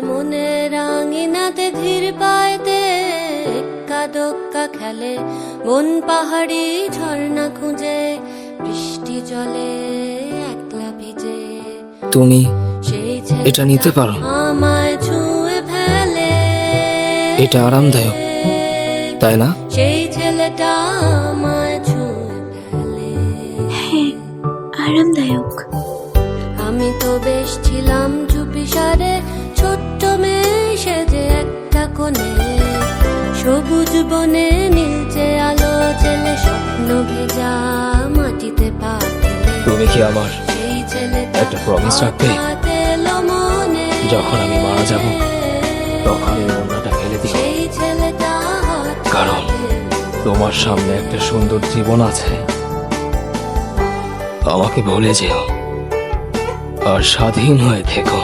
মনে রাঙিনাতে ধীর পায়তে এক্কা দোক্কা খেলে মন পাহাড়ি ঝর্ণা খুঁজে বৃষ্টি জলে একলা ভিজে। তুমি সেই এটা নিতে পারো? আমায় ছুঁয়ে ফেলে, এটা আরামদায়ক, তাই না? সেই ছেলেটা আমায় ছুঁয়ে ফেলে। হ্যাঁ, আরামদায়ক। আমি তো বেশ ছিলাম চুপিসারে ছোট্ট মেয়ে সেজে একটা কোণে, সবুজ বনে নীলচে আলো জেলে স্বপ্ন ভেজা মাটিতে পা ফেলে। তুমি কি আমার সেই ছেলেটা একটা প্রমিস রাখবে? হঠাৎ এলো মনে, যখন আমি মারা যাব তখন এই ওড়নাটা ফেলে দিও, সেই ছেলেটা কারণ তোমার সামনে একটা সুন্দর জীবন আছে। আমাকে ভুলে যেও আর স্বাধীন হয়ে থেকো।